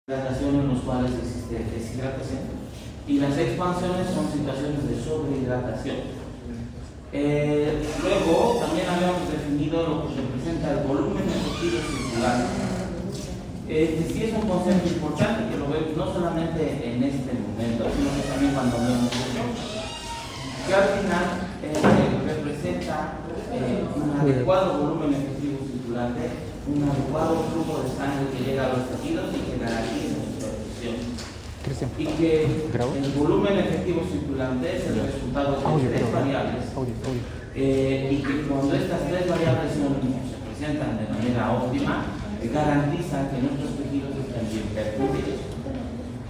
hidratación en los cuales existe deshidratación y las expansiones son situaciones de sobrehidratación. Luego también habíamos definido lo que representa el volumen efectivo circular. Sí es un concepto importante que lo vemos no solamente en este momento, sino que también cuando vemos que al final representa un adecuado volumen efectivo circulante, un adecuado flujo de sangre que llega a los tejidos y que garantiza su perfusión. Y que el volumen efectivo circulante es el resultado de tres variables. Y que cuando estas tres variables se presentan de manera óptima, garantizan que nuestros tejidos estén bien perfundidos.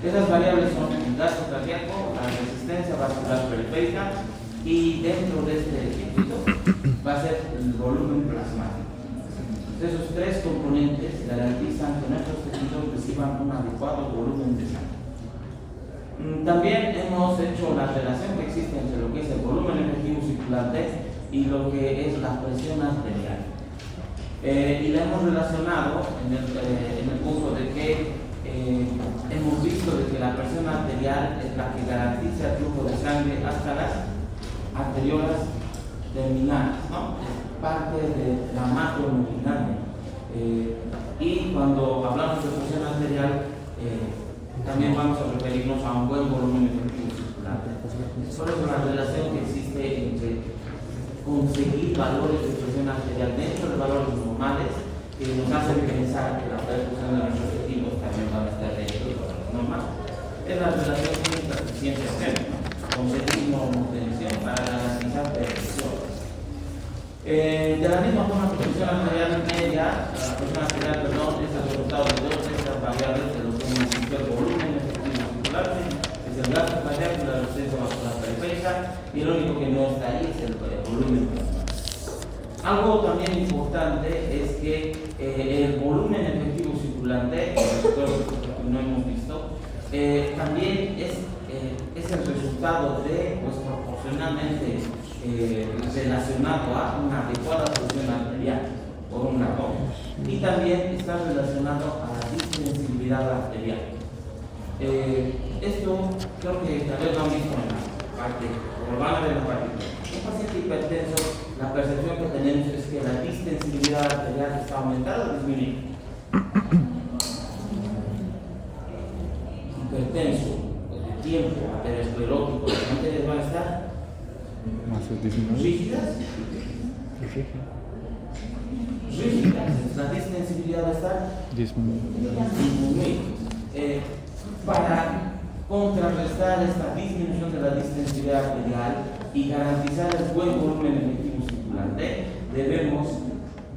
Esas variables son el gasto cardíaco, la resistencia vascular periférica y dentro de este circuito va a ser el volumen plasmático. Esos tres componentes garantizan que nuestros tejidos reciban un adecuado volumen de sangre. También hemos hecho la relación que existe entre lo que es el volumen efectivo circulante y lo que es la presión arterial. Y la hemos relacionado en el punto de que hemos visto de que la presión arterial es la que garantiza el flujo de sangre hasta las arteriolas terminales, ¿no? Parte de la macrohemodinamia. Y cuando hablamos de presión arterial, también vamos a referirnos a un buen volumen efectivo circulante. Por eso la relación que existe entre conseguir valores de presión arterial dentro de valores normales que nos hacen pensar que la perfusión de nuestros tejidos también van a estar dentro de valores normales. Es la relación química que siempre hacemos, ¿no? Conseguir normotensión para garantizar perfusión. De la misma forma que la presión arterial media, es el resultado de dos de estas variables de lo que hemos visto el volumen efectivo circulante, es el gasto cardíaco y la resistencia vascular periférica, y el único que no está ahí es el volumen plasmático. Algo también importante es que el volumen efectivo circulante, que no hemos visto, también es el resultado de, pues proporcionalmente, relacionado a una adecuada presión arterial por un lado, y también está relacionado a la distensibilidad arterial. Esto creo que tal vez lo han visto en la parte, o lo van a ver en la parte. Un paciente hipertenso, la percepción que tenemos es que la distensibilidad arterial está aumentada o disminuida. Hipertenso, de tiempo, aterosclerótico, las arterias van a estar rígidas. La distensibilidad va a estar disminuida. Para contrarrestar esta disminución de la distensibilidad arterial y garantizar el buen volumen efectivo circulante, debemos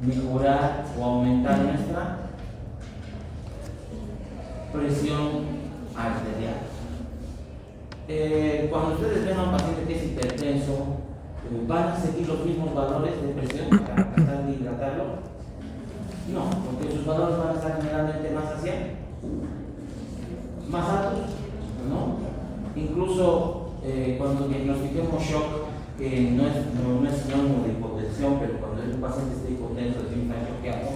mejorar o aumentar nuestra presión arterial. Cuando ustedes ven a un paciente que es hipertenso, ¿van a seguir los mismos valores de presión para tratar de hidratarlo? No, porque sus valores van a estar generalmente más hacia más altos, ¿no? Incluso cuando diagnostiquemos shock, que no es sinónimo de hipotensión, pero cuando un paciente esté hipotenso, es decir, está choqueado,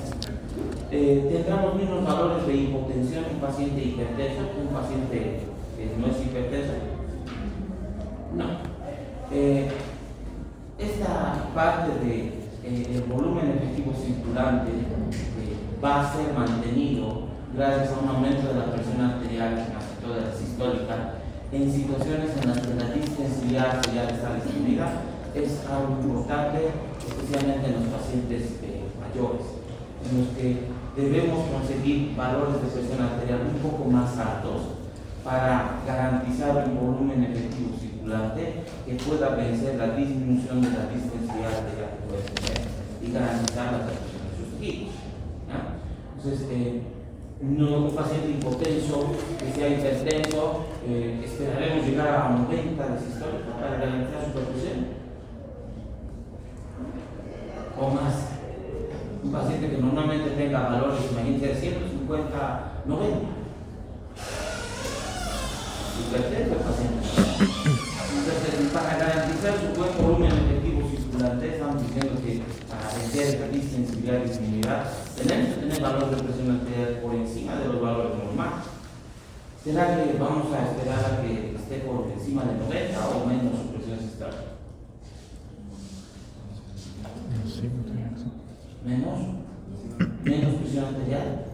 tendrá los mismos valores de hipotensión un paciente hipertenso que un paciente que no es hipertenso. No. Esta parte del volumen efectivo circulante va a ser mantenido gracias a un aumento de la presión arterial, casi toda la sistólica, en situaciones en las que la distensibilidad arterial está disminuida. Es algo importante, especialmente en los pacientes mayores, en los que debemos conseguir valores de presión arterial un poco más altos para garantizar un volumen efectivo circulante que pueda vencer la disminución de la distensibilidad arterial que puede tener y garantizar la perfusión de sus tejidos. Entonces, no, un paciente hipotenso que sea hipertenso, esperaremos llegar a 90 de sistólica para garantizar su perfusión o más. Un paciente que normalmente tenga valores, imagínense, de 150, 90. Hipertenso el paciente. Entonces, para garantizar su buen volumen efectivo circulante, estamos diciendo que para vencer la distensibilidad disminuida, tenemos que tener valores de presión arterial por encima de los valores normales. ¿Será que vamos a esperar a que esté por encima de 90 o menos su presión sistólica? Sí, menos presión arterial.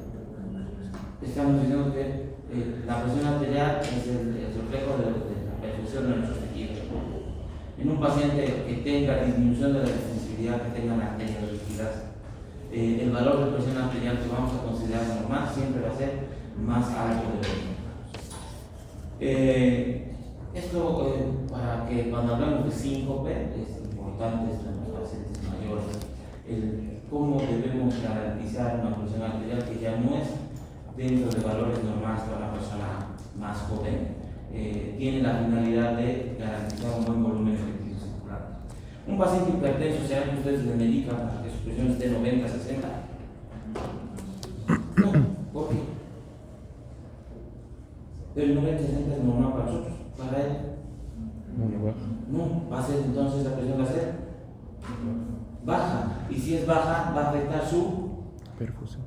Estamos diciendo que la presión arterial es el reflejo de la perfusión de nuestros tejidos. En un paciente que tenga disminución de la sensibilidad, que tenga arterias rígidas, el valor de presión arterial que vamos a considerar normal siempre va a ser más alto de 20. Esto para que cuando hablamos de síncope es importante en los pacientes mayores, cómo debemos garantizar una presión arterial que ya no es dentro de valores normales para una persona más joven. Tiene la finalidad de garantizar un buen volumen efectivo circular. Un paciente hipertenso, ¿será que ustedes le medican para que su presión esté 90, 60? No, ¿por qué? El 90, 60 es normal para nosotros, para él. No, va a ser entonces la presión va a ser baja. Y si es baja, va a afectar su perfusión.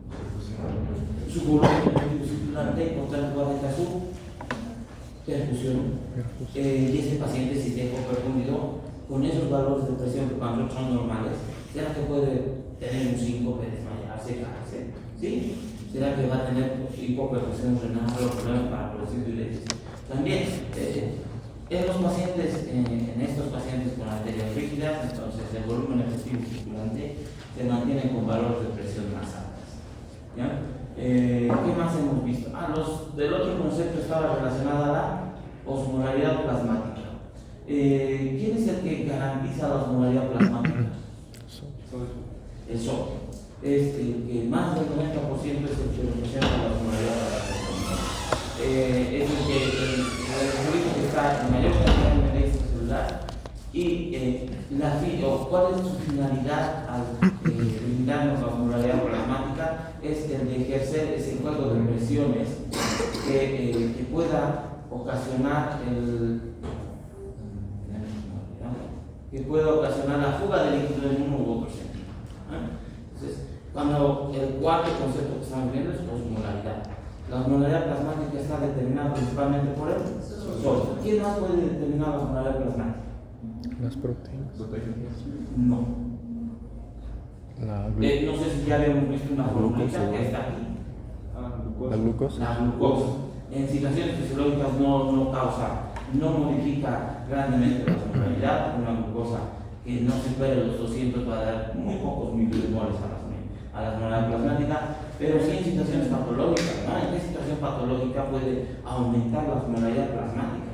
Su volumen efectivo circulante, por tanto va a afectar su perfusión. Y ese paciente, si está hipoperfundido, con esos valores de presión que para nosotros son normales, ¿será que puede tener un síncope, desmayarse, caerse? ¿Sí? ¿Será que va a tener hipoperfusión renal o problemas para producir diuresis? También, en los pacientes, en estos pacientes con arterias rígidas, entonces el volumen efectivo circulante se mantiene con valores de presión más altas. ¿Ya? ¿Qué más hemos visto? Del otro concepto estaba relacionada a la osmolaridad plasmática. ¿Quién es el que garantiza la osmolaridad plasmática? El sodio. Es el que más del 90% es el que representa la osmolaridad plasmática. Es el que está en mayor cantidad de media extracelular. Y ¿cuál es su finalidad al brindarnos la osmolaridad plasmática? Es el de ejercer ese juego de presiones que pueda ocasionar la fuga de líquido en uno u otro sentido. Entonces, cuando el cuarto concepto que estamos viendo es osmolaridad. La osmolaridad plasmática está determinada principalmente por el sodio. ¿Quién más puede determinar la osmolaridad plasmática? Las proteínas. No. La No sé si ya habíamos visto una fórmula que está aquí. La glucosa. La glucosa. En situaciones fisiológicas no modifica grandemente la osmolaridad. Una glucosa que no supere los 200 va a dar muy pocos milimoles a la osmolaridad plasmática, pero sí en situaciones patológicas. ¿En qué situación patológica puede aumentar la osmolaridad plasmática?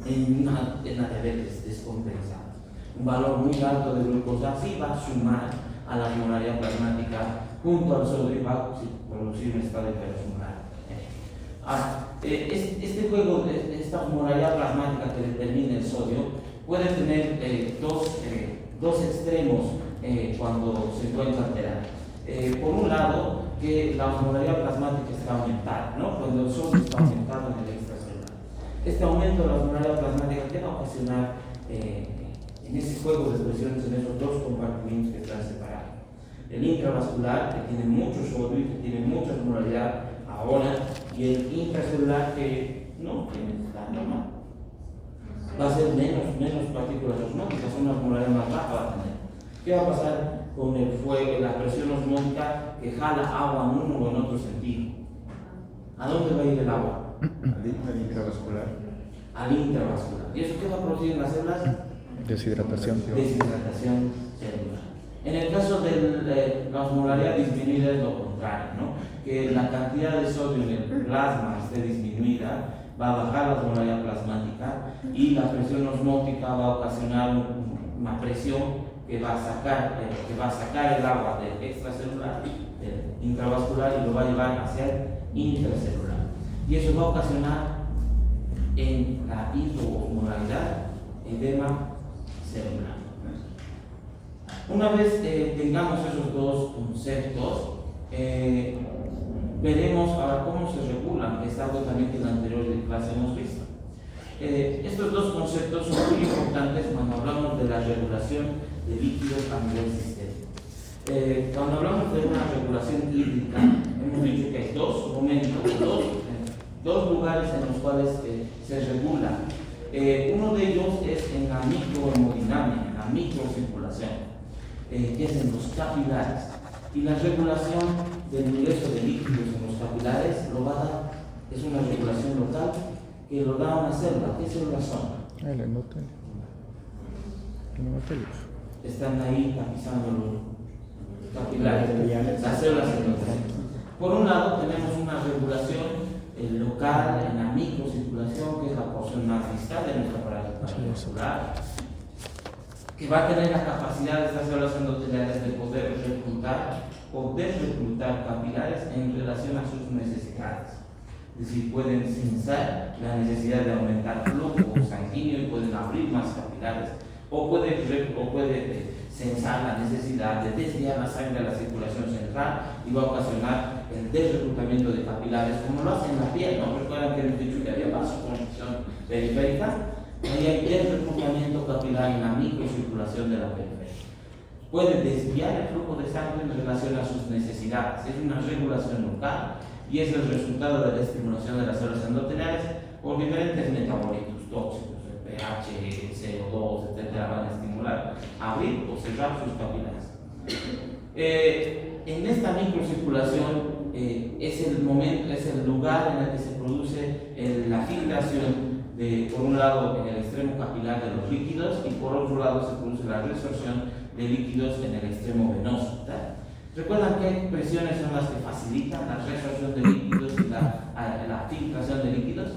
En la diabetes descompensada. Un valor muy alto de glucosa sí va a sumar a la osmolaridad plasmática junto al sodio y va a producir un estado hiperosmolar. Este juego de esta osmolaridad plasmática que determina el sodio puede tener dos extremos cuando se encuentra alterada. Por un lado, que la osmolaridad plasmática está aumentada, ¿no? Cuando el sodio está aumentado en el extracelular. Este aumento de la osmolaridad plasmática que va a ocasionar en ese juego de presiones en esos dos compartimentos que están separados. El intravascular, que tiene mucho sodio y que tiene mucha osmolaridad ahora, y el intracelular, que no tiene tan normal. Va a ser menos partículas osmóticas, una osmolaridad más baja va a tener. ¿Qué va a pasar con el fuego, la presión osmótica que jala agua en uno o en otro sentido? ¿A dónde va a ir el agua? Al intravascular. Al intravascular. ¿Y eso qué va a producir en las células? Deshidratación. Deshidratación celular. En el caso de la osmolaridad disminuida es lo contrario, ¿no? Que la cantidad de sodio en el plasma esté disminuida, va a bajar la osmolaridad plasmática y la presión osmótica va a ocasionar una presión que va a sacar el agua del extracelular, del intravascular, y lo va a llevar hacia el intracelular. Y eso va a ocasionar en la hipoosmolaridad edema celular. Una vez tengamos esos dos conceptos, veremos ahora cómo se regulan. Es algo también que en la anterior clase hemos visto. Estos dos conceptos son muy importantes cuando hablamos de la regulación de líquidos a nivel sistémico. Cuando hablamos de una regulación hídrica, hemos dicho que hay dos momentos, dos lugares en los cuales se regula. Uno de ellos es en la microhemodinámica, en la microcirculación, que es en los capilares. Y la regulación del ingreso de líquidos en los capilares lo va a dar, es una regulación local que lo da una célula. ¿Qué células son? El endotelio. El endotelio. Están ahí tapizando los capilares, las células endoteliales. Por un lado tenemos una regulación local en la microcirculación, que es la porción más distal de nuestro aparato cardiovascular, que va a tener la capacidad de estas células endoteliales de poder reclutar capilares en relación a sus necesidades. Es decir, pueden censar la necesidad de aumentar flujo sanguíneo y pueden abrir más capilares, o puede censar la necesidad de desviar la sangre a la circulación central y va a ocasionar el desreclutamiento de capilares, como lo hace en la piel, ¿no? Recuerdan que hemos dicho que había vasoconstricción periférica, ahí hay desreclutamiento capilar en la microcirculación de la periferia. Puede desviar el flujo de sangre en relación a sus necesidades, es una regulación local y es el resultado de la estimulación de las células endoteliales por diferentes metabolitos tóxicos, el pH, CO2, etcétera, van a estimular, abrir o cerrar sus capilares. En esta microcirculación es el lugar en el que se produce la filtración por un lado en el extremo capilar de los líquidos y por otro lado se produce la resorción de líquidos en el extremo venoso, ¿verdad? ¿Recuerdan qué presiones son las que facilitan la resorción de líquidos y la filtración de líquidos?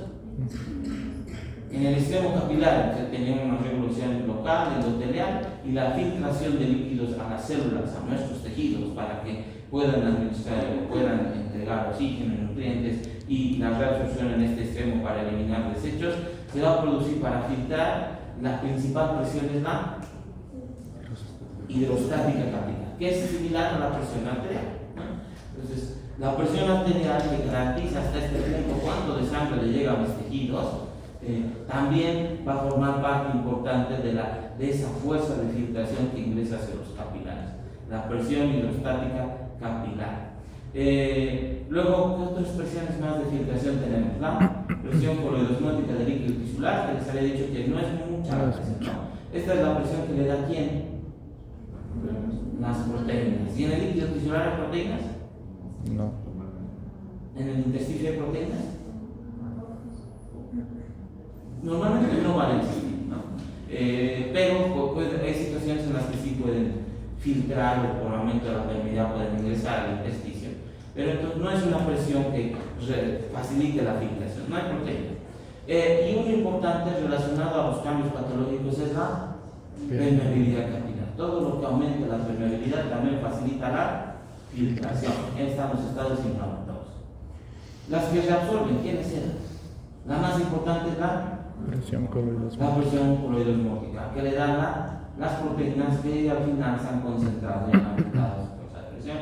En el extremo capilar tenemos una regulación local, endotelial, y la filtración de líquidos a las células, a nuestros tejidos, para que puedan administrar o puedan entregar oxígeno, nutrientes, y la reabsorción en este extremo para eliminar desechos, se va a producir para filtrar. La principal presión es la hidrostática capilar, que es similar a la presión arterial, ¿no? Entonces, la presión arterial que garantiza hasta este punto cuánto de sangre le llega a mis tejidos, también va a formar parte importante de esa fuerza de filtración que ingresa hacia los capilares, la presión hidrostática capilar. Luego, ¿qué otras presiones más de filtración tenemos? La presión coloidosmótica del líquido tisular, que les había dicho que no es mucha la presión, ¿no? Esta es la presión que le da ¿quién? Las proteínas. ¿Y en el líquido tisular hay proteínas? No. ¿En el intersticio hay proteínas? Normalmente no van a existir, ¿no? Pero hay situaciones en las que sí pueden filtrar o por aumento de la permeabilidad pueden ingresar al intersticio. Pero entonces no es una presión que facilite la filtración, no hay proteínas. Y uno importante relacionado a los cambios patológicos es la permeabilidad capilar. Todo lo que aumente la permeabilidad también facilita la filtración. Están los estados inflamatorios. Las que reabsorben, ¿quiénes eran? La más importante es la Presión coloidosmótica. La presión coloidosmótica, que le dan las proteínas que al final se han concentrado y han aumentado esa presión.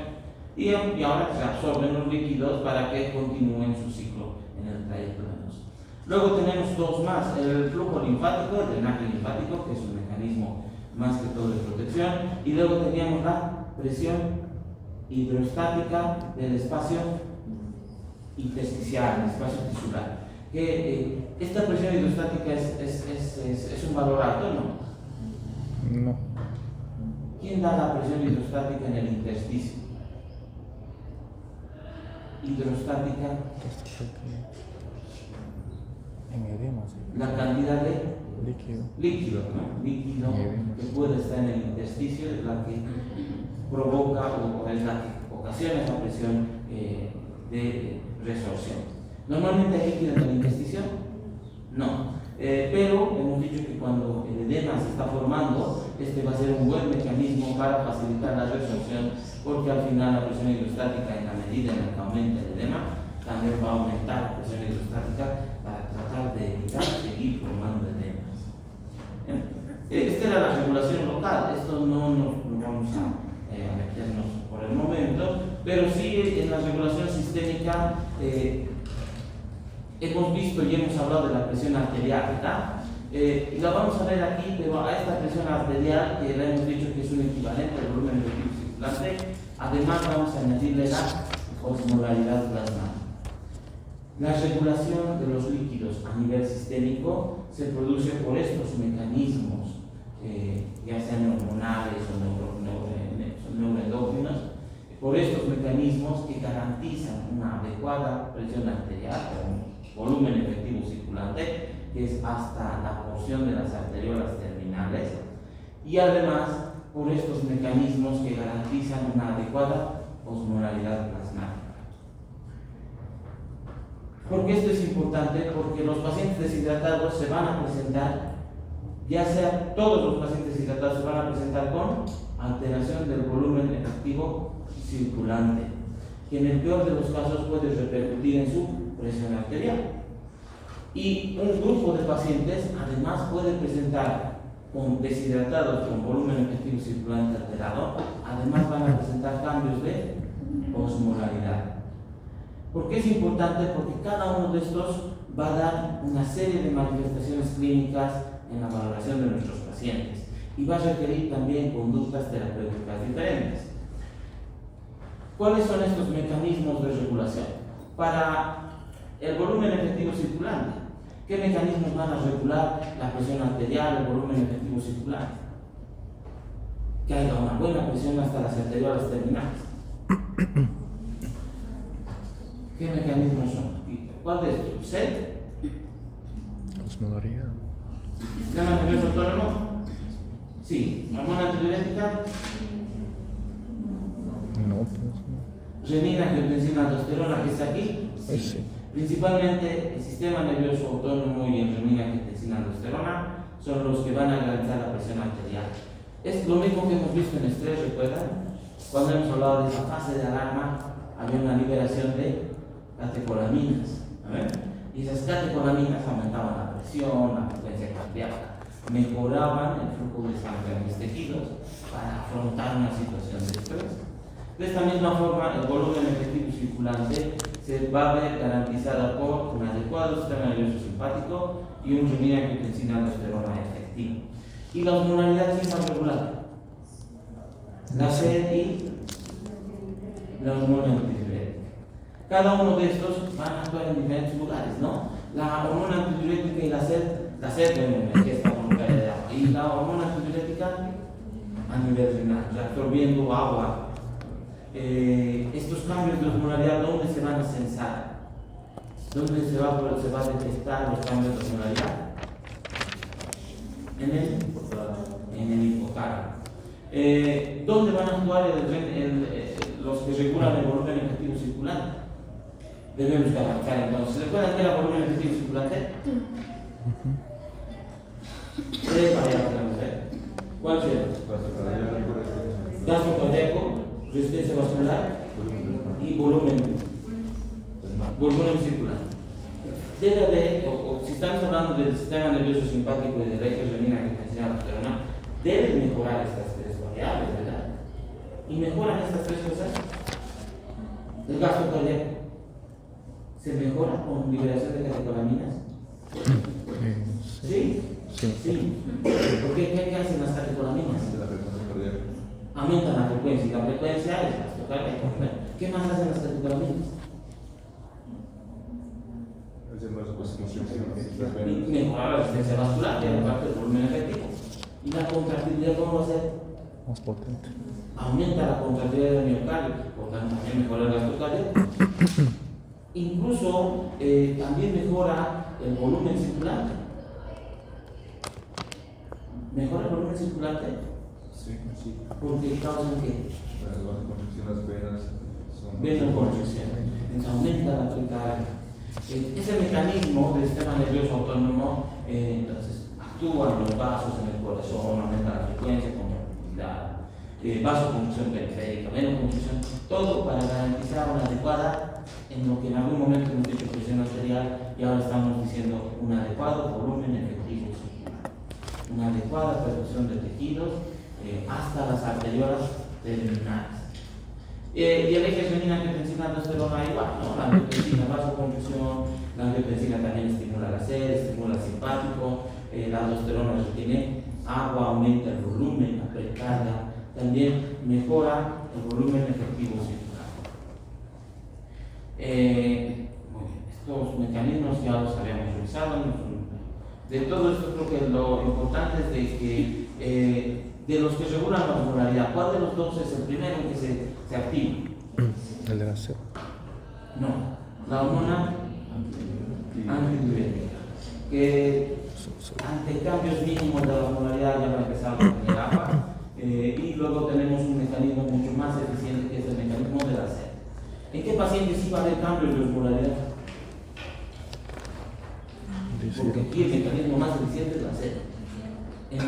Y ahora se absorben los líquidos para que continúen su ciclo en el trayecto venoso. Luego tenemos dos más: el flujo linfático, el drenaje linfático, que es un mecanismo más que todo de protección, y luego teníamos la presión hidrostática del espacio intersticial, el espacio tisular. Esta presión hidrostática es un valor alto, ¿no? No. ¿Quién da la presión hidrostática en el intersticio? Hidrostática. En edema, sí. La cantidad de Líquido. ¿no? Líquido que puede estar en el intersticio es la que provoca o es la que ocasiona esa presión de resorción. ¿Normalmente hay líquido en el intersticio? No. Pero hemos dicho que cuando el edema se está formando, este va a ser un buen mecanismo para facilitar la resorción, porque al final la presión hidrostática, en la medida en la que aumente el edema, también va a aumentar la presión hidrostática para tratar de evitar seguir formando edemas. Esta era la regulación local. Esto no vamos a meternos por el momento, pero sí en la regulación sistémica hemos visto y hemos hablado de la presión arterial, ¿verdad? Y la vamos a ver aquí, pero a esta presión arterial, que le hemos dicho que es un equivalente al volumen del líquido circulante, además vamos a añadirle la osmolaridad plasmática. La regulación de los líquidos a nivel sistémico se produce por estos mecanismos, ya sean hormonales o neuroendócrinos, por estos mecanismos que garantizan una adecuada presión arterial o un volumen efectivo circulante, que es hasta la porción de las arteriolas terminales, y además por estos mecanismos que garantizan una adecuada osmolaridad plasmática. ¿Por qué esto es importante? Porque los pacientes deshidratados se van a presentar, ya sea todos los pacientes deshidratados se van a presentar con alteración del volumen efectivo circulante, que en el peor de los casos puede repercutir en su presión arterial. Y un grupo de pacientes además puede presentar con deshidratados con volumen efectivo circulante alterado, además van a presentar cambios de osmolaridad. ¿Por qué es importante? Porque cada uno de estos va a dar una serie de manifestaciones clínicas en la valoración de nuestros pacientes y va a requerir también conductas terapéuticas diferentes. ¿Cuáles son estos mecanismos de regulación? Para el volumen efectivo circulante, ¿qué mecanismos van a regular la presión arterial, el volumen efectivo circulante? Que haya una buena presión hasta las arteriolas terminales. ¿Qué mecanismos son? ¿Cuál de estos? ¿SED? Osmolaridad. ¿Sistema nervioso autónomo? Sí. ¿Hormona antidiurética? No, pues no. ¿Renina, angiotensina, aldosterona, que está aquí? Pues sí. Principalmente el sistema nervioso autónomo y el renina, angiotensina, aldosterona son los que van a garantizar la presión arterial. Es lo mismo que hemos visto en estrés, ¿recuerdan? Cuando hemos hablado de esa fase de alarma, había una liberación de catecolaminas, y esas catecolaminas aumentaban la presión, la frecuencia cardíaca, mejoraban el flujo de sangre en mis tejidos para afrontar una situación de estrés. De esta misma forma, el volumen efectivo circulante se va a ver garantizado por un adecuado sistema nervioso simpático y un renina, angiotensina, aldosterona efectivo. Y la osmolaridad sí va a regular la sed y la hormona antidiurética. Cada uno de estos van a actuar en diferentes lugares, ¿no? La hormona antidiurética y la sed bueno, que está con caída de agua, y la hormona antidiurética a nivel renal, absorbiendo agua. Estos cambios de osmolaridad, ¿dónde se van a censar? ¿Dónde se va a detectar los cambios de osmolaridad? En el hipotálamo. ¿Dónde van a actuar los que regulan el volumen efectivo circulante? Debemos abarcar entonces. ¿Se puede hacer el volumen efectivo circulante? Tres variables. ¿Cuál será? Gasto cardíaco, resistencia vascular y volumen circulante. Debe haber, o si estamos hablando del sistema nervioso simpático y del eje renina, angiotensina, aldosterona, deben mejorar estas tres variables, ¿verdad? Y mejoran estas tres cosas. El gasto cardíaco se mejora con liberación de catecolaminas. ¿Sí? Sí. ¿Por qué? ¿Qué hacen las catecolaminas? Aumentan la frecuencia, y la frecuencia es gasto cardíaco. ¿Qué más hacen las catecolaminas? Y mejorar la resistencia vascular, que es parte del volumen efectivo. ¿Y la contractilidad cómo va a ser? Más potente. Aumenta la contractilidad del miocardio, por tanto también mejora el gasto cardíaco. Incluso también mejora el volumen circulante. ¿Mejora el volumen circulante? Sí. Porque causan que Las venas son... venoconstricción. Entonces aumenta la frecuencia. Ese mecanismo del sistema nervioso autónomo, entonces actúan los vasos en el corazón, aumenta la frecuencia, contractilidad, vasoconstricción periférica, venoconstricción, todo para garantizar una adecuada, en lo que en algún momento hemos dicho presión arterial y ahora estamos diciendo un adecuado volumen efectivo circular, una adecuada perfusión de tejidos hasta las arteriolas terminales. Y el eje renina, angiotensina, aldosterona igual, ¿no? La angiotensina, vasoconstricción, la angiotensina también estimula la sed, estimula el simpático, la aldosterona retiene agua, aumenta el volumen, la precarga, también mejora el volumen efectivo circular. Muy bien, Estos mecanismos ya los habíamos revisado. De todo esto creo que lo importante es de que de los que regulan la osmolaridad, ¿cuál de los dos es el primero que se activa? El de la sed. No, la hormona antidiurética, que ante cambios mínimos de la osmolaridad ya va a empezar a tener agua, y luego tenemos un mecanismo mucho más eficiente que es el mecanismo de la sed. ¿En qué pacientes sí va a haber cambios de osmolaridad? Porque aquí el mecanismo más eficiente es la sed. En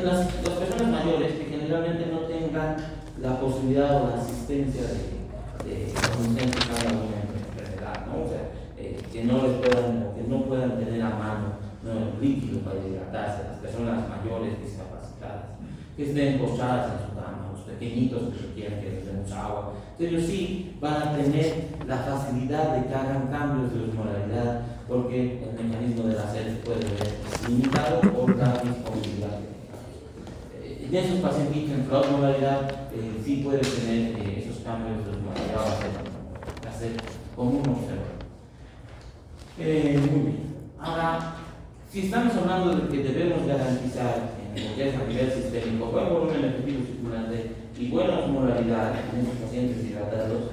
las personas mayores que generalmente no tengan la posibilidad o la asistencia de pacientes con alguna enfermedad, ¿no? O sea, que no puedan tener a mano, ¿no?, el líquido para hidratarse, las personas mayores discapacitadas, que estén postradas en su cama, los pequeñitos que requieren que les demos agua. Entonces ellos sí van a tener la facilidad de que hagan cambios de osmolaridad, porque el mecanismo de la sed puede ver limitado por la disponibilidad de medicamentos. En esos pacientes en la osmolaridad sí puede tener esos cambios de osmolaridad, va a ser como un observador. Muy bien. Ahora, si estamos hablando de que debemos garantizar en lo que es a nivel sistémico buen volumen efectivo circulante y buena osmolaridad en estos pacientes hidratados,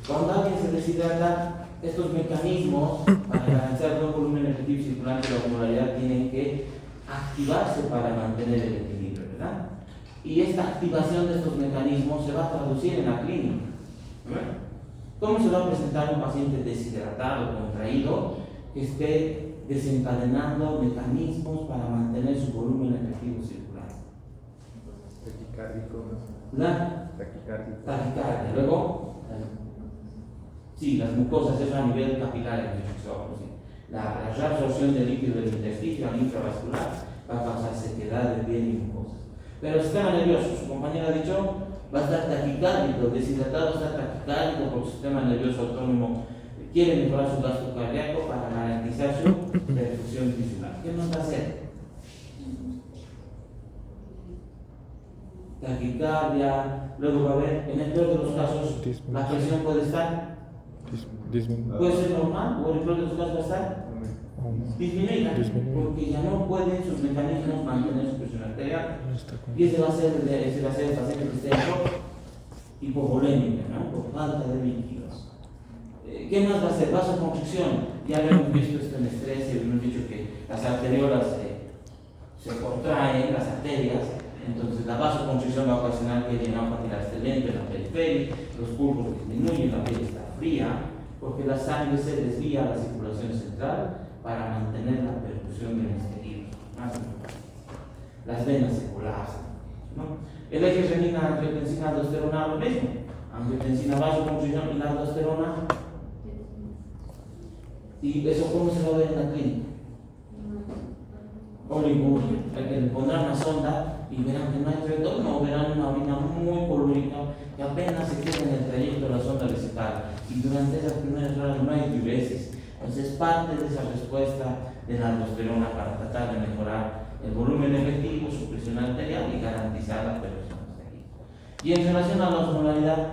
cuando alguien se deshidrata, estos mecanismos para garantizar buen volumen efectivo circulante y la osmolaridad tienen que activarse para mantener el equilibrio, ¿verdad? Y esta activación de estos mecanismos se va a traducir en la clínica, ¿verdad? ¿Cómo se va a presentar un paciente deshidratado, contraído, que esté desencadenando mecanismos para mantener su volumen efectivo circular? Taquicardia. Luego, sí, las mucosas, eso a nivel capilar, la reabsorción del líquido del intersticio al intravascular va a causar sequedad de piel y mucosas. Pero el sistema nervioso, su compañera ha dicho, va a estar taquicárdico, deshidratado está taquicárdico porque el sistema nervioso autónomo quiere mejorar su gasto cardíaco para garantizar su perfusión tisular. ¿Qué nos va a hacer? Taquicardia, luego va a haber, en el peor de los casos, la presión puede estar puede ser normal, o en el peor de los casos va a estar disminuida, porque ya no pueden sus mecanismos mantener su presión arterial. Y ese va a ser el paciente que esté en shock hipovolémica, ¿no?, por falta de líquidos. ¿Qué más va a hacer? Vasoconstricción. Ya habíamos visto esto en estrés y hemos dicho que las arteriolas se contraen, las arterias. Entonces la vasoconstricción va a ocasionar que el llenado capilar esté lento en la periferia, los pulsos disminuyen, la piel está fría, porque la sangre se desvía a la circulación central para mantener la perfusión del exterior. Las venas se colapsan, ¿no? El eje renina, angiotensina, aldosterona, lo mismo. Angiotensina, vasoconstricción y la aldosterona. ¿Y eso cómo se va a ver en la clínica? Oliguria. Hay que le pondrán una sonda y verán que no hay retorno, verán una orina muy colúrica que apenas se queda en el trayecto de la sonda vesical, y durante esas primeras horas no hay diuresis. Entonces, parte de esa respuesta de la aldosterona para tratar de mejorar el volumen efectivo, su presión arterial y garantizar la perfusión arterial. Y en relación a la osmolaridad,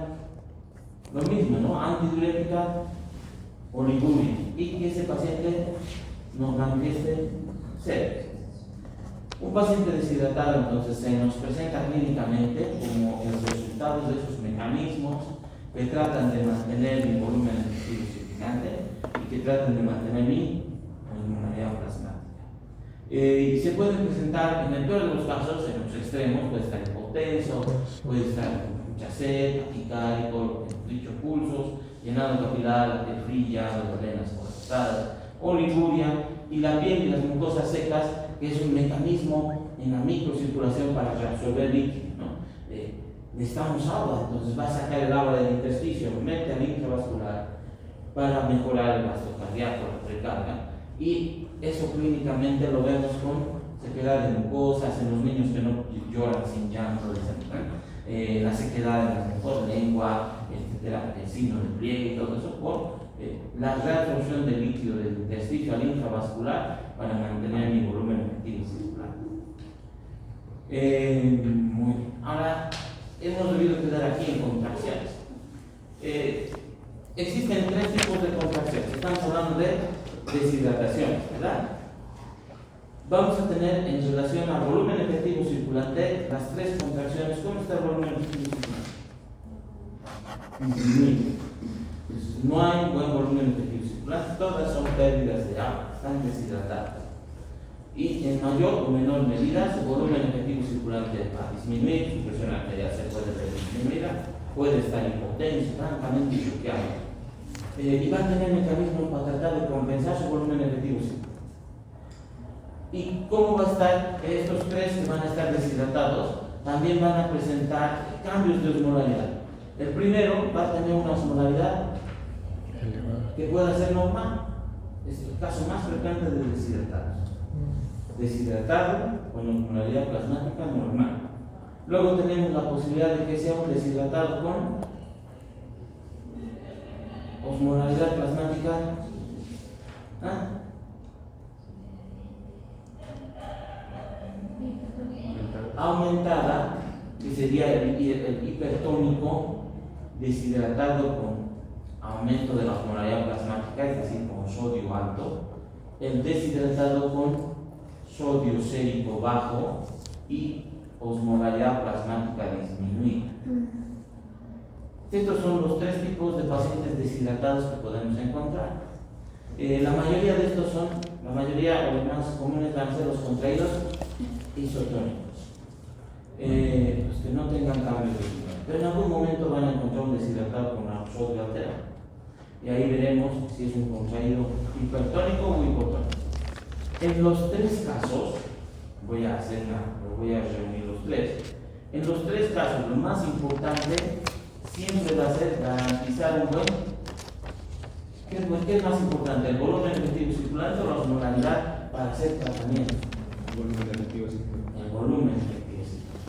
lo mismo, ¿no? Antidiurética, oliguria, y que ese paciente nos manifieste sed. Un paciente deshidratado entonces se nos presenta clínicamente como el resultado de esos mecanismos que tratan de mantener mi volumen efectivo circulante y que tratan de mantener mi osmolaridad plasmática. Y se puede presentar, en el peor de los casos, en los extremos, puede estar hipotenso, puede estar con mucha sed, taquicárdico, dicho pulsos, llenado capilar, la piel fría, las venas colapsadas, oliguria, y la piel y las mucosas secas, que es un mecanismo en la microcirculación para reabsorber líquido, ¿no? Necesitamos agua, entonces va a sacar el agua del intersticio, lo mete al intravascular para mejorar el gasto cardíaco, la recarga, y eso clínicamente lo vemos con sequedad de mucosas en los niños que no lloran sin llanto, la sequedad en la mejor lengua, el signo de pliegue y todo eso por la reabsorción del líquido del intersticio al intravascular para mantener mi volumen efectivo circular. Muy bien. Ahora, hemos debido quedar aquí en contracciones. Existen tres tipos de contracciones. Estamos hablando de deshidratación, ¿verdad? Vamos a tener en relación al volumen efectivo circulante las tres contracciones. ¿Cómo está el volumen efectivo circulante? Disminuido. No hay buen volumen efectivo circulante, todas son pérdidas de agua, están deshidratadas. Y en mayor o menor medida su volumen efectivo circulante va a disminuir, su presión arterial se puede ver disminuida, puede estar hipotenso, francamente choqueado. Y va a tener mecanismos para tratar de compensar su volumen efectivo circulante. ¿Y cómo va a estar? Estos tres que van a estar deshidratados también van a presentar cambios de osmolaridad. El primero va a tener una osmolaridad que pueda ser normal. Es el caso más frecuente de deshidratados. Deshidratado con osmolaridad plasmática normal. Luego tenemos la posibilidad de que sea un deshidratado con osmolaridad plasmática aumentada, que sería el hipertónico deshidratado con aumento de la osmolaridad plasmática, es decir, con sodio alto, el deshidratado con sodio sérico bajo y osmolaridad plasmática disminuida. Estos son los tres tipos de pacientes deshidratados que podemos encontrar. La mayoría de estos son, la mayoría o los más comunes van a ser los contraídos isotónicos. Los que no tengan cambios de osmolaridad. Pero en algún momento van a encontrar un deshidratado con sodio alterado. Y ahí veremos si es un contraído hipertónico o hipotónico. En los tres casos, voy a reunir los tres. En los tres casos, lo más importante siempre va a ser garantizar un buen. ¿Qué es más importante? ¿El volumen efectivo circulante o la osmolaridad para hacer tratamiento? El volumen efectivo circulante. El volumen efectivo circulante.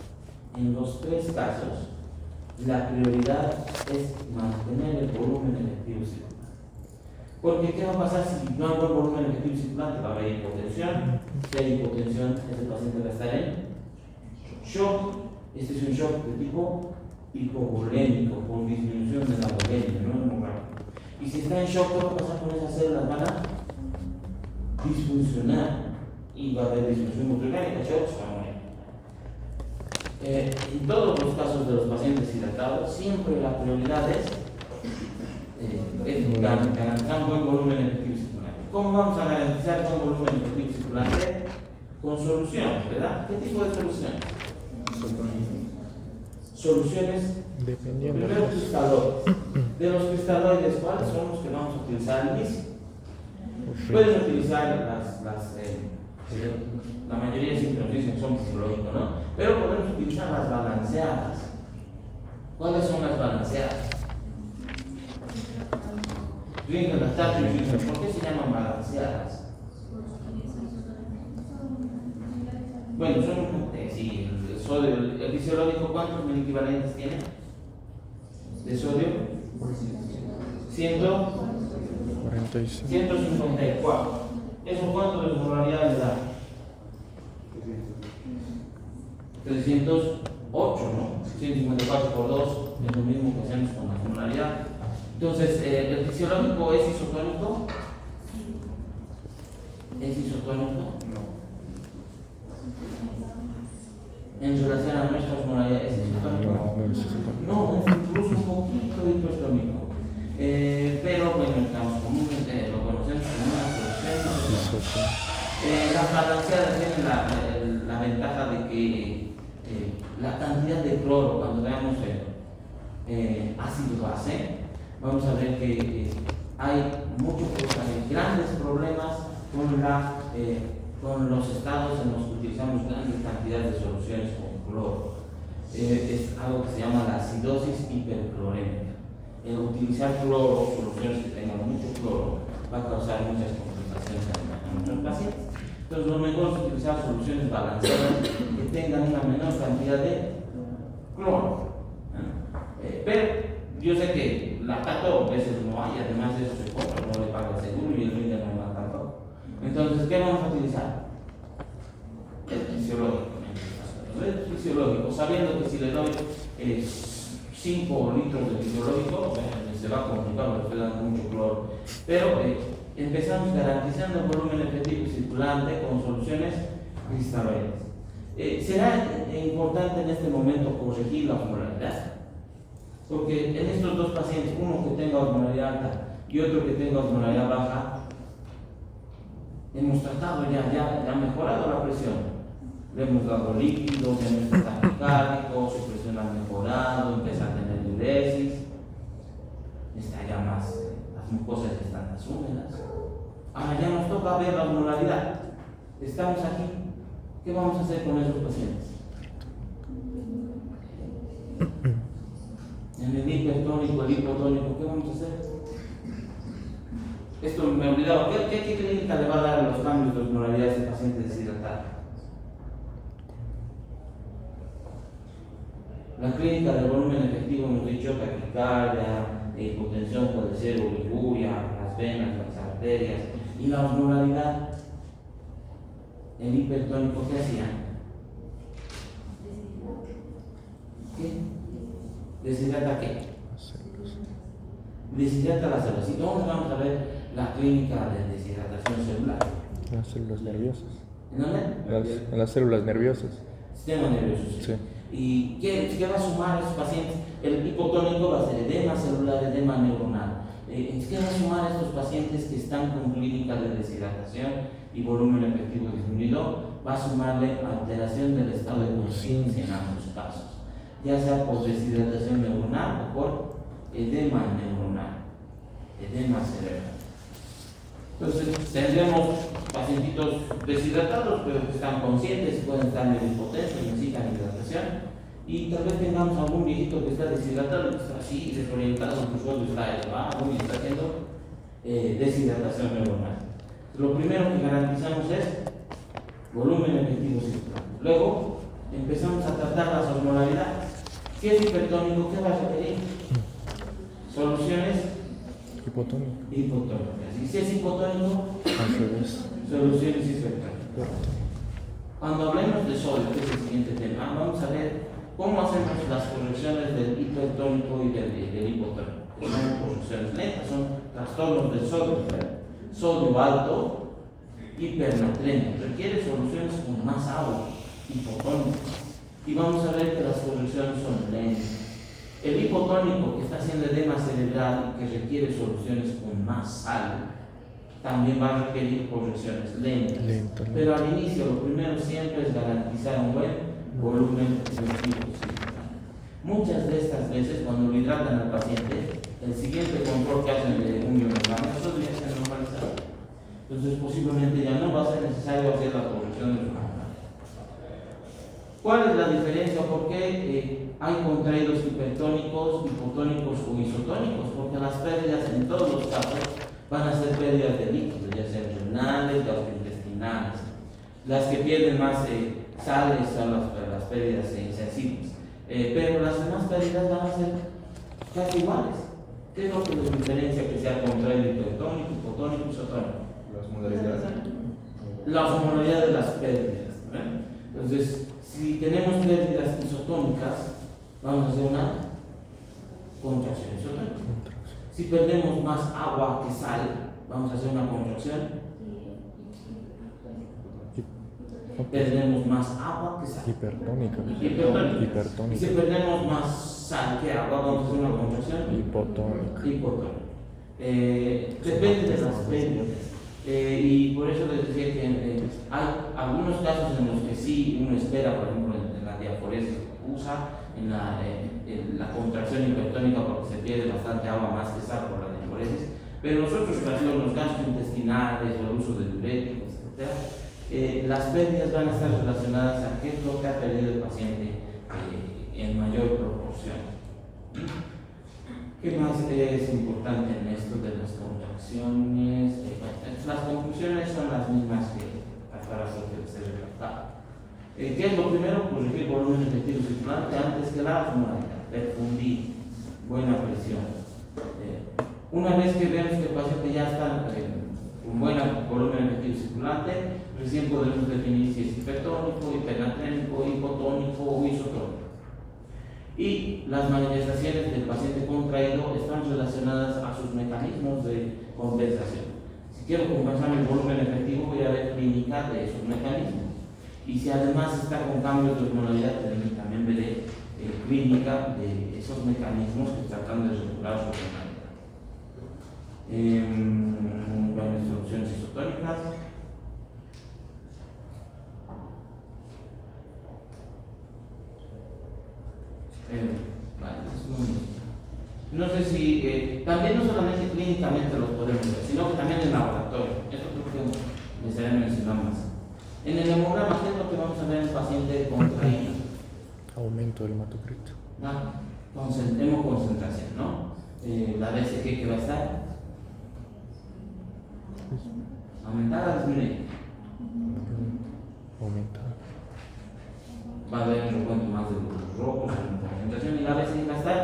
En los tres casos, la prioridad es mantener el volumen efectivo circulante. Porque ¿qué va a pasar si no hay buen volumen efectivo circulante? Va a haber hipotensión. Si hay hipotensión, ese paciente va a estar en shock. Este es un shock de tipo hipovolémico, con disminución de la volemia, no es muy rápido. Y si está en shock, ¿qué va a pasar con esas células? Van a disfuncionar y va a haber disfunción multiorgánica, shock, se va a morir. En todos los casos de los pacientes hidratados, siempre la prioridad es garantizar un buen volumen efectivo circulante. ¿Cómo vamos a garantizar un buen volumen efectivo circulante? Con soluciones, ¿verdad? ¿Qué tipo de soluciones? Soluciones, dependiendo primero cristaloides. De los cristaloides, ¿cuáles son los que vamos a utilizar al inicio? Pueden utilizar la mayoría siempre nos dicen que son fisiológicos, ¿no? Pero podemos utilizar las balanceadas. ¿Cuáles son las balanceadas? ¿Por qué se llaman balanceadas? Bueno, son sí, el fisiológico, ¿cuántos equivalentes tiene? De sodio 154. ¿Eso cuánto de osmolaridad le da? 308, ¿no? 154 por 2 es lo mismo que hacemos con la osmolaridad. Entonces, ¿el fisiológico es isotónico? ¿Es isotónico? No. En relación a nuestra osmolaridad, ¿es isotónico? No, es incluso un poquito hipertónico. Pero bueno, estamos comúnmente lo conocemos como una solución. Las balanceadas tienen la ventaja de que la cantidad de cloro, cuando veamos ácido base, vamos a ver que hay grandes problemas con los estados en los que utilizamos grandes cantidades de soluciones con cloro. Es algo que se llama la acidosis hiperclorémica. El utilizar cloro, soluciones que tengan mucho cloro, va a causar muchas complicaciones a nuestros pacientes. Entonces, lo mejor es utilizar soluciones balanceadas que tengan una menor cantidad de cloro. Pero yo sé que lactato a veces no hay, además de eso se compra, no le paga el seguro y el rinde no es lactato. Entonces, ¿qué vamos a utilizar? El fisiológico. El fisiológico, sabiendo que si le doy 5 litros de fisiológico, se va a complicar, porque estoy dando mucho cloro. Pero empezamos garantizando el volumen efectivo circulante con soluciones cristaloides. Será importante en este momento corregir la osmolaridad, porque en estos dos pacientes, uno que tenga osmolaridad alta y otro que tenga osmolaridad baja, hemos tratado ya ha mejorado la presión. Le hemos dado líquidos, ya no está taquicárdico, su presión ha mejorado, empieza a tener diuresis, está ya más, las mucosas están más húmedas. Ahora ya nos toca ver la osmolaridad. Estamos aquí. ¿Qué vamos a hacer con esos pacientes? En el hipertónico, el hipotónico, ¿qué vamos a hacer? Esto me he olvidado. ¿Qué clínica le va a dar los cambios de osmolaridad a ese paciente deshidratado? La clínica del volumen efectivo hemos dicho taquicardia, hipotensión puede ser oliguria, las venas, las arterias y la osmolaridad. El hipertónico, ¿qué hacía? ¿Qué? ¿Deshidrata qué? Deshidrata las células. ¿Y dónde vamos a ver la clínica de deshidratación celular? En las células nerviosas. ¿En dónde? En las células nerviosas. Sistema nervioso. Sí. ¿Y qué va a sumar a esos pacientes? El hipotónico va a ser edema celular, edema neuronal. ¿Qué va a sumar a estos pacientes que están con clínica de deshidratación y volumen efectivo disminuido? Va a sumarle alteración del estado de conciencia en ambos casos, ya sea por deshidratación neuronal o por edema neuronal, edema cerebral. Entonces tendremos pacientitos deshidratados, pero que están conscientes, pueden estar en hipotensión, necesitan hidratación, y tal vez tengamos algún viejito que está deshidratado, que está así desorientado, su suelo está elevado y está haciendo deshidratación neuronal. Lo primero que garantizamos es volumen efectivo circular. Luego empezamos a tratar las osmolaridades. Si es hipertónico, ¿qué va a requerir? Soluciones hipotónicas. Y si es hipotónico, soluciones hipertónicas. Cuando hablemos de sodio, que es el siguiente tema, vamos a ver cómo hacemos las correcciones del hipertónico y del hipotónico. Son correcciones lentas, son trastornos del sodio. Sodio alto, hipernatremia, requiere soluciones con más agua, hipotónicas. Y vamos a ver que las correcciones son lentas. El hipotónico que está haciendo edema cerebral y que requiere soluciones con más sal, también va a requerir correcciones lentas. Pero al inicio, lo primero siempre es garantizar un buen volumen efectivo circular. Muchas de estas veces, cuando lo hidratan al paciente, el siguiente control que hacen de un ionograma, eso debería ser normalizado. Entonces, posiblemente ya no va a ser necesario hacer la corrección del ionograma. ¿Cuál es la diferencia? ¿Por qué hay contraídos hipertónicos, hipotónicos o isotónicos? Porque las pérdidas en todos los casos van a ser pérdidas de líquidos, ya sean renales, gastrointestinales. Las que pierden más sales son las pérdidas sensibles. Pero las demás pérdidas van a ser casi iguales. ¿Qué es lo que los diferencia que sea contraído hipertónico, hipotónico, isotónico? Las modalidades. La osmolaridad de las pérdidas. Entonces, si tenemos pérdidas isotónicas, vamos a hacer una contracción isotónica. Si perdemos más agua que sal, vamos a hacer una contracción. Perdemos más agua que sal. Hipertónica. Y si perdemos más sal que agua, vamos a hacer una contracción hipotónica. Depende de las pérdidas. Y por eso les decía que hay algunos casos en los que sí uno espera, por ejemplo, en la diaforesis usa, en la contracción hipertónica, porque se pierde bastante agua más que sal por la diaforesis, pero nosotros, por ejemplo, los gastrointestinales o el uso de diuréticos, etc., las pérdidas van a estar relacionadas a qué es lo que ha perdido el paciente en mayor proporción. ¿Qué más es importante en esto de las contracciones? Las conclusiones son las mismas que para ser retratadas. ¿Qué es lo primero? Corregir volumen efectivo circulante antes que la osmolaridad, perfundir, buena presión. Una vez que vemos que el paciente ya está con buen volumen efectivo circulante, recién podemos definir si es hipertónico, hipernatrémico, hipotónico o isotónico. Y las manifestaciones del paciente contraído están relacionadas a sus mecanismos de compensación. Si quiero compensar el volumen efectivo, voy a ver clínica de esos mecanismos. Y si además está con cambios de osmolaridad, también veré clínica de esos mecanismos que tratan de regular su osmolaridad. Varias soluciones isotónicas. No sé si, también no solamente clínicamente los podemos ver, sino que también en laboratorio. Esto creo que les haré mencionar más. En el hemograma, ¿qué es lo que vamos a ver en el paciente contraído? Aumento del hematocrito. Hemoconcentración, ¿no? La BCG que va a estar aumentada, disminuida. Aumentada. Va a haber un recuento más de grupos rojos en la concentración y la BCG va a estar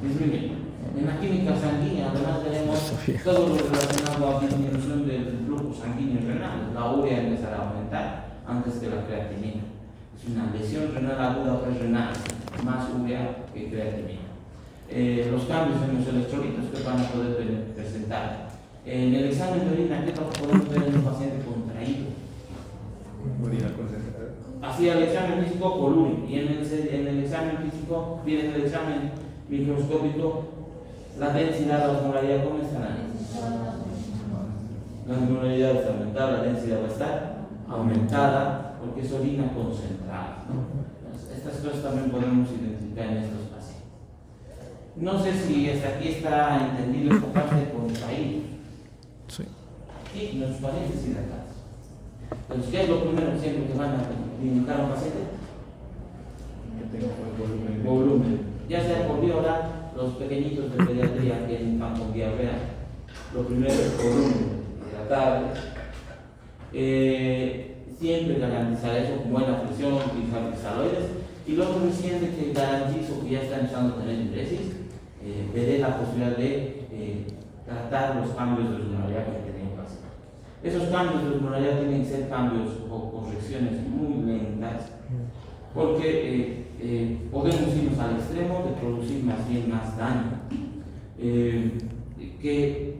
disminuyendo. En la química sanguínea, además veremos todo lo relacionado a disminución del flujo sanguíneo renal. La urea empezará a aumentar antes que la creatinina. Es una lesión renal aguda renal, más urea que creatinina. Los cambios en los electrolitos que van a poder presentar. En el examen de orina, ¿qué es lo que podemos ver en un paciente contraído? Orina concentrada. Así el examen físico colúrico y en el examen físico, viene el examen microscópico, la densidad, la osmolaridad, ¿cómo estará? La osmolaridad está aumentada, la densidad va a estar aumentada porque es orina concentrada, ¿no? Estas cosas también podemos identificar en estos pacientes. No sé si hasta aquí está entendido esta parte de contraído. Sí. Sí, los pacientes hidratados. Entonces, ¿qué es lo primero siempre que van a indicar a un paciente? Que tenga volumen. Volumen. Ya sea por vía oral, los pequeñitos de pediatría que están con diarrea. Lo primero es volumen, hidratable. Siempre garantizar eso con buena presión, utilizar cristaloides. Y luego recién de que garantizo que ya están empezando a tener ingresos, veré la posibilidad de tratar los cambios de osmolaridad que tienen que hacer. Esos cambios de osmolaridad tienen que ser cambios o correcciones muy lentas, porque podemos irnos al extremo de producir más bien más daño. Que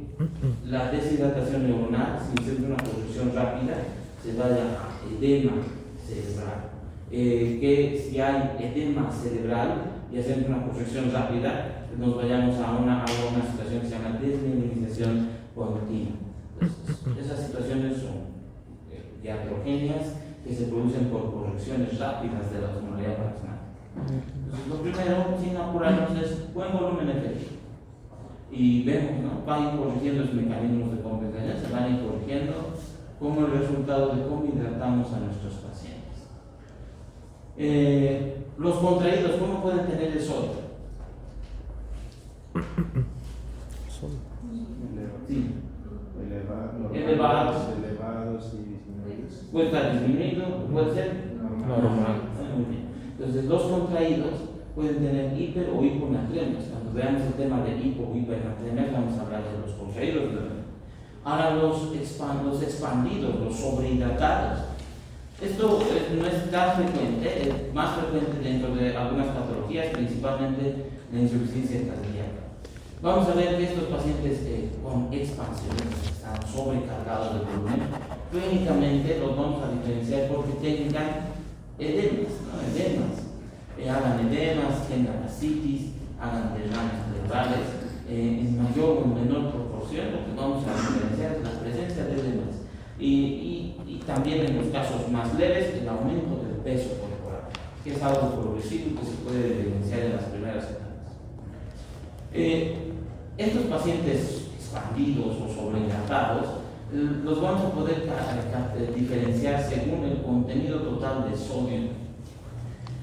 la deshidratación neuronal, sin ser una corrección rápida, se vaya a edema cerebral. Que si hay edema cerebral y hacemos una corrección rápida, nos vayamos a una situación que se llama desmineralización continua. Entonces, esas situaciones son iatrogenias que se producen por correcciones rápidas de la osmolaridad plasmática. Entonces, lo primero, sin apurarnos, es buen volumen efectivo. Y vemos, ¿no? Van corrigiendo los mecanismos de compensación, se van corrigiendo como el resultado de cómo hidratamos a nuestros pacientes. Los contraídos, ¿cómo pueden tener el sodio? Sí. Elevados y disminuidos. puede estar disminuido, puede ser normal. Muy bien. Entonces, los contraídos pueden tener hiper o hiponatremias. Cuando veamos el tema de hipo o hipernatremias, vamos a hablar de los contraídos. Ahora, los expandidos, los sobrehidratados. Esto no es tan frecuente, es más frecuente dentro de algunas patologías, principalmente la insuficiencia cardíaca. Vamos a ver que estos pacientes con expansiones están sobrecargados de volumen. Clínicamente los vamos a diferenciar porque tengan edemas, ¿no? Hagan edemas, tengan ascitis, hagan derrames cerebrales. En mayor o menor proporción, lo que vamos a diferenciar es la presencia de edemas. Y también en los casos más leves, el aumento del peso corporal, que es algo progresivo que se puede evidenciar en las primeras etapas. Estos pacientes expandidos o sobrehidratados los vamos a poder diferenciar según el contenido total de sodio.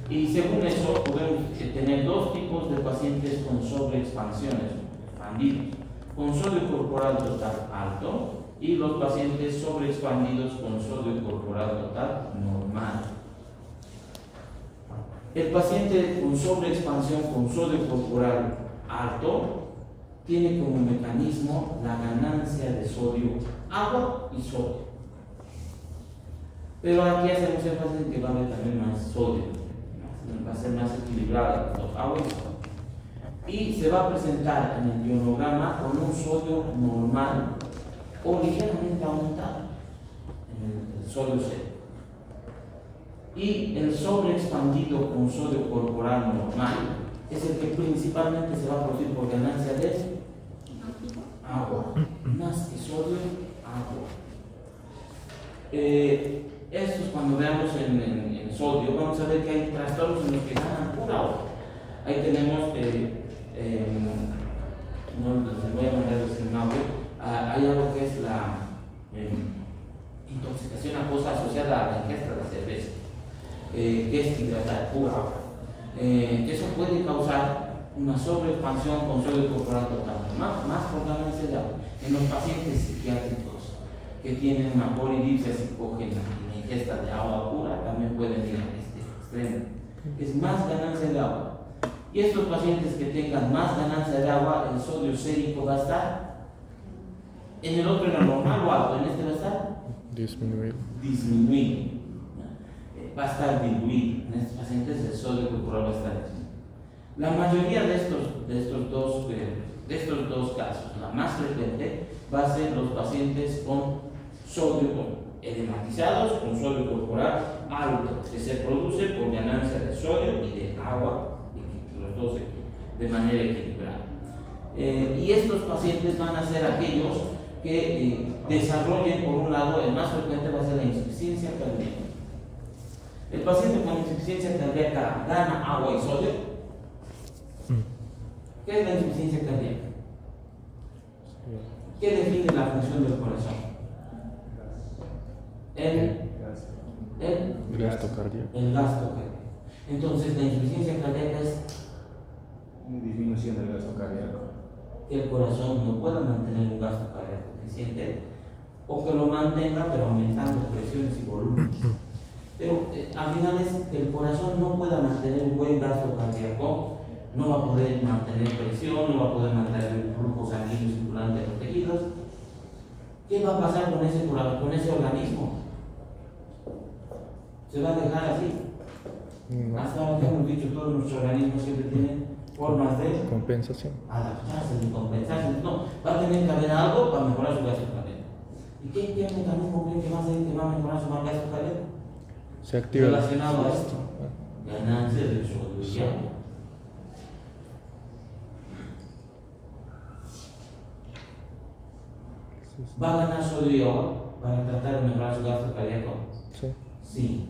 Y según eso podemos tener dos tipos de pacientes con sobreexpansiones, expandidos, con sodio corporal total alto, y los pacientes sobreexpandidos con sodio corporal total normal. El paciente con sobreexpansión con sodio corporal alto tiene como mecanismo la ganancia de sodio, agua y sodio. Pero aquí hacemos énfasis en que va a haber también más sodio, va a ser más equilibrada los dos, agua y sodio. Y se va a presentar en el ionograma con un sodio normal o ligeramente aumentado en el sodio cero. Y el sobre expandido con sodio corporal normal es el que principalmente se va a producir por ganancia de agua, más que sodio, agua. Esto es cuando veamos en sodio, vamos a ver que hay trastornos en los que ganan pura agua. Ahí tenemos, no les voy a mandar el audio, hay algo que es la intoxicación acuosa asociada a la ingesta de cerveza, que es hidratar pura agua. Eso puede causar una sobreexpansión con sodio corporal total, más por ganancia de agua. En los pacientes psiquiátricos que tienen una polidipsia psicógena y la ingesta de agua pura también pueden ir a este extremo. Es más ganancia de agua. Y estos pacientes que tengan más ganancia de agua, el sodio sérico va a estar en el otro era normal o alto, en este va a estar Disminuido. Va a estar diluido. En estos pacientes el sodio corporal va a estar disminuido. La mayoría de estos dos casos, la más frecuente, va a ser los pacientes con sodio edematizados, con sodio corporal alto, que se produce por ganancia de sodio y de agua, los dos de manera equilibrada. Y estos pacientes van a ser aquellos que desarrollen, por un lado, el más frecuente va a ser la insuficiencia cardíaca. El paciente con insuficiencia cardíaca gana agua y sodio. ¿Qué es la insuficiencia cardíaca? ¿Qué define la función del corazón? El Gasto cardíaco. el gasto cardíaco. Entonces, la insuficiencia cardíaca es Disminución del gasto cardíaco. que el corazón no pueda mantener un gasto cardíaco eficiente o que lo mantenga pero aumentando presiones y volúmenes. Pero al final es que el corazón no pueda mantener un buen gasto cardíaco, no va a poder mantener presión, no va a poder mantener el flujo sanguíneo circulante de los tejidos. ¿Qué va a pasar con ese organismo? ¿Se va a dejar así? Hasta ahora hemos dicho, todos nuestros organismos siempre tienen formas de Compensación. adaptarse, de compensarse. No, va a tener que haber algo para mejorar su gasto cardíaco. ¿Y qué mecanismo creen que va a ser que va a mejorar su gasto cardíaco? Se activa. Relacionado a esto, ganancia de sodio y agua. ¿Va a ganar sodio y agua para tratar de mejorar su gasto cardíaco? Sí. Sí.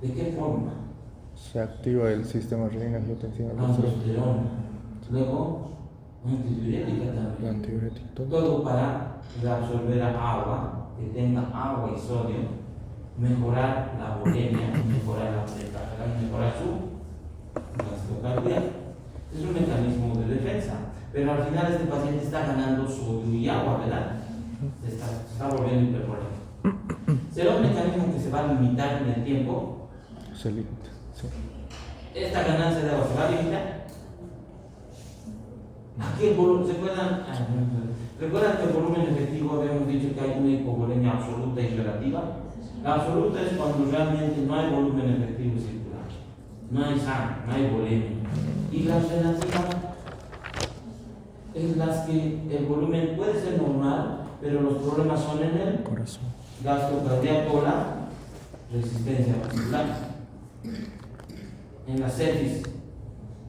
¿De qué forma? Se activa el sistema renina-angiotensina. Aldosterona. Luego, antidiurética La también. antidiurética. Todo para reabsorber agua, que tenga agua y sodio, mejorar la bulimia, mejorar la precarga y mejorar su gasto cardíaco. Es un mecanismo de defensa, pero al final este paciente está ganando sodio y agua, ¿verdad? Se está volviendo hipervolémico. ¿Será un mecanismo que se va a limitar en el tiempo? Se limita. Sí. ¿Esta ganancia de agua se va a limitar? Aquí el volumen, ¿recuerdan que el volumen efectivo habíamos dicho que hay una hipovolemia absoluta y relativa? La absoluta es cuando realmente no hay volumen efectivo circular, no hay sangre, no hay volemia. Y la relativa es las que el volumen puede ser normal, pero los problemas son en el Corazón. gasto cardíaco o la resistencia vascular. En la sepsis,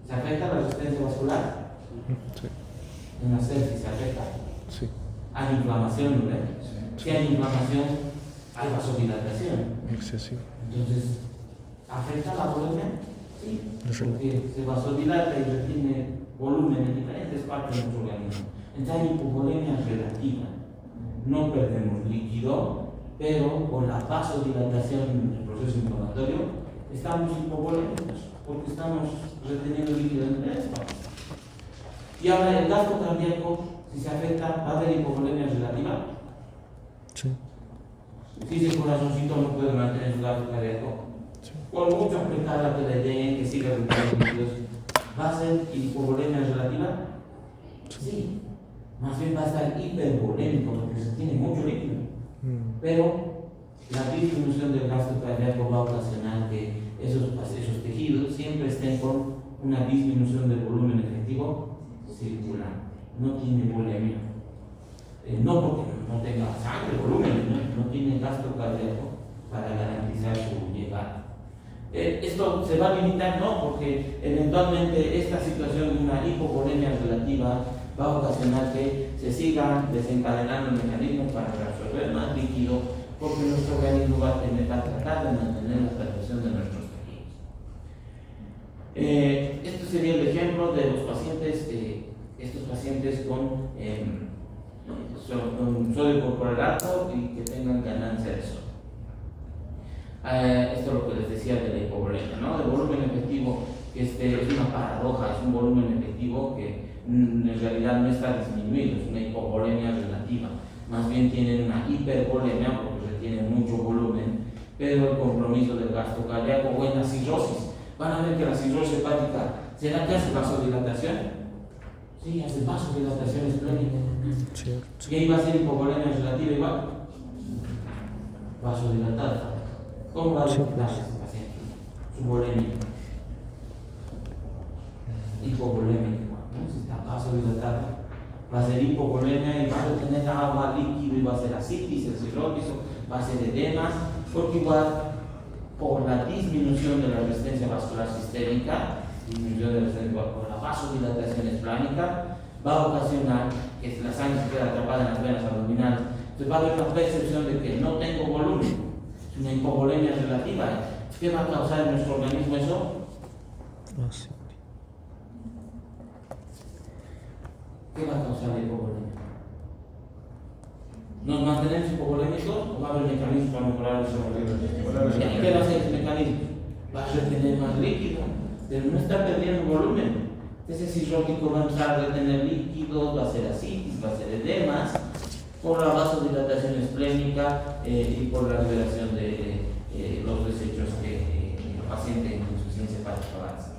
¿se afecta la resistencia vascular? Sí. En la sepsis se afecta. Sí. Hay inflamación, ¿no? Si hay inflamación, hay vasodilatación. Excesivo. Entonces, ¿afecta la volemia? Sí, Es porque se vasodilata y retiene volumen en diferentes partes de nuestro organismo. Entonces hay hipovolemia relativa. No perdemos líquido, pero con la vasodilatación del proceso inflamatorio estamos hipovolémicos porque estamos reteniendo líquido en el estómago. Y ahora el gasto cardíaco, si se afecta, ¿va a haber hipovolemia relativa? Sí. Si ese corazoncito no puede mantener su gasto cardíaco, Sí. por mucho apretada que le den, que siga retirando líquidos, ¿va a ser hipovolemia relativa? Sí. Más bien va a estar hipervolémico porque se tiene mucho líquido. Pero la disminución del gasto cardíaco va a ocasionar que esos tejidos siempre estén con una disminución del volumen efectivo circulante. No tiene bulimia. No porque no tenga sangre, volumen, no tiene gasto cardíaco para garantizar su llegada. Esto se va a limitar, no, porque eventualmente esta situación de una hipovolemia relativa va a ocasionar que se sigan desencadenando mecanismos para absorber más líquido, porque nuestro organismo va a tratar de mantener la perfección de nuestros tejidos. Este sería el ejemplo de los pacientes, estos pacientes con sodio corporal alto y que tengan ganancia de sodio. Esto es lo que les decía de la hipovolemia, ¿no? El volumen efectivo es una paradoja, es un volumen efectivo que en realidad no está disminuido, es una hipovolemia relativa. Más bien tienen una hipervolemia porque retienen mucho volumen, pero el compromiso del gasto cardíaco o en la cirrosis. Van a ver que la cirrosis hepática, ¿será que hace vasodilatación? Sí, hace vasodilatación esplénica. Y ahí va a ser hipovolemia relativa igual. Vasodilatada. ¿Cómo va a detectar ese paciente? Su volemia. Hipovolemia, ¿no? Si está vasodilatada, va a ser hipovolemia y va a tener agua líquido y va a ser ascitis, el cirrótico, va a ser edemas, porque igual por la disminución de la resistencia vascular sistémica, disminución de la resistencia por la vasodilatación esplánica, va a ocasionar que la sangre se quede atrapada en las venas abdominales. Entonces va a haber una percepción de que no tengo volumen. Es una hipovolemia relativa. ¿Qué va a causar en nuestro organismo eso? ¿Qué va a causar la hipovolemia? ¿Nos mantenemos hipovolémicos o va a haber mecanismos para mejorar el sodio? ¿Y qué va a hacer ese mecanismo? Va a retener más líquido, pero no está perdiendo volumen. Ese cirrótico va a entrar a retener líquidos, va a ser ascitis, va a ser edemas, por la vasodilatación esplénica y por la liberación de los desechos que el paciente con insuficiencia hepática avanza.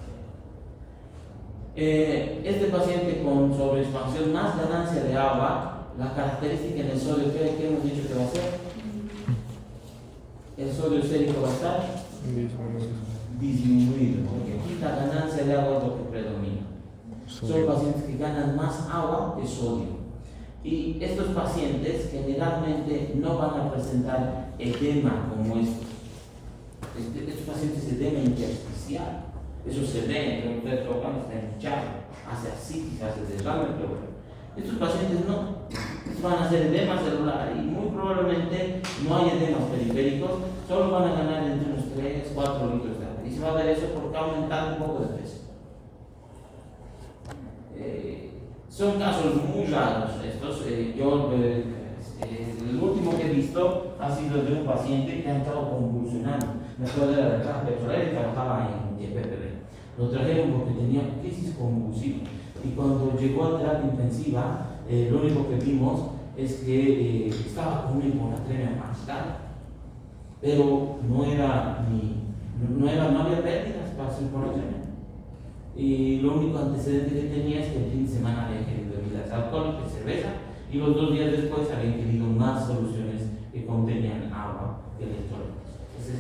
Este paciente con sobreexpansión más ganancia de agua, la característica en el sodio que hemos dicho que va a ser, el sodio sérico va a estar disminuido, porque aquí la ganancia de agua es lo que predomina. Son pacientes que ganan más agua que sodio. Y estos pacientes generalmente no van a presentar edema como estos. Estos pacientes edema intersticial. Eso se ve, pero ustedes tocan, está hinchado, hace ascitis, hace derrame, pero bueno. Estos pacientes no. Estos van a hacer edema celular y muy probablemente no hay edemas periféricos, solo van a ganar entre unos 3, 4 litros de agua. Y se va a ver eso porque ha aumentado un poco de peso. Son casos muy raros estos. Yo el último que he visto ha sido de un paciente que ha estado convulsionando. Me acuerdo de la caja petrolera y trabajaba en YPPB. Lo trajeron porque tenía crisis convulsiva. Y cuando llegó a terapia intensiva, lo único que vimos es que estaba con una hiponatremia marcada. Pero no había pérdidas para su hiponatremia. Y lo único antecedente que tenía es que el fin de semana había querido bebidas alcohólicas, cerveza, y los 2 días después habían querido más soluciones que contenían agua que electrolitos. Entonces,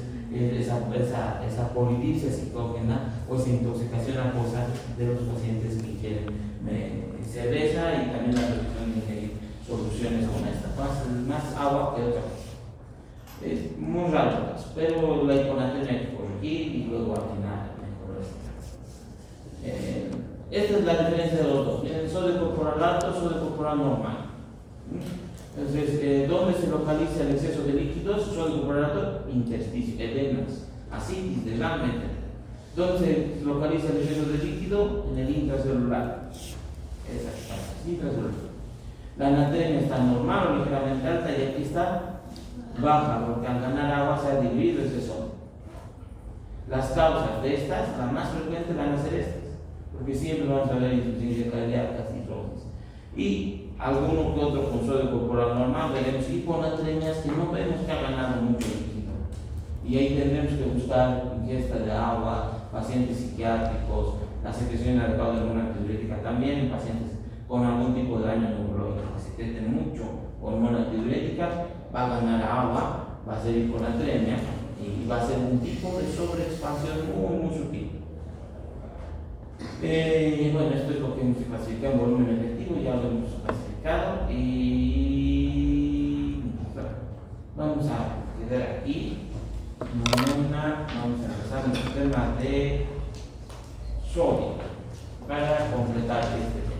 esa polidipsia psicógena o esa intoxicación acuosa de los pacientes que ingieren cerveza y también la reducción de ingerir soluciones como esta, más agua que otra cosa. Es muy raro el caso, pero la hiponatremia hay que corregir y luego al final mejoró este caso. Esta es la diferencia de los dos. El sodio corporal alto, sodio corporal normal. Entonces, ¿dónde se localiza el exceso de líquidos? Sodio corporal alto, intersticio, edemas, ascitis, derrame. ¿Dónde se localiza el exceso de líquido? En el intracelular. Exacto, intracelular. La anatremia está normal o ligeramente alta y aquí está baja, porque al ganar agua se ha diluido ese sodio. Las causas de estas, las más frecuentes van a ser estas, porque siempre vamos a ver insuficiencia cardíaca, cirrosis. Y alguno que otro con sodio corporal normal, veremos hiponatremias que no vemos que ha ganado mucho líquido. Y ahí tendremos que buscar ingesta de agua, pacientes psiquiátricos, la secreción adecuada de hormona antidiurética también en pacientes con algún tipo de daño neurológico que secreten mucho hormona antidiurética, va a ganar agua, va a ser hiponatremia y va a ser un tipo de sobreexpansión muy sutil. Bueno, esto es lo que hemos clasificado en volumen efectivo, ya lo hemos clasificado y bueno, vamos a quedar aquí. Mañana vamos a empezar nuestro tema de sodio para completar este tema.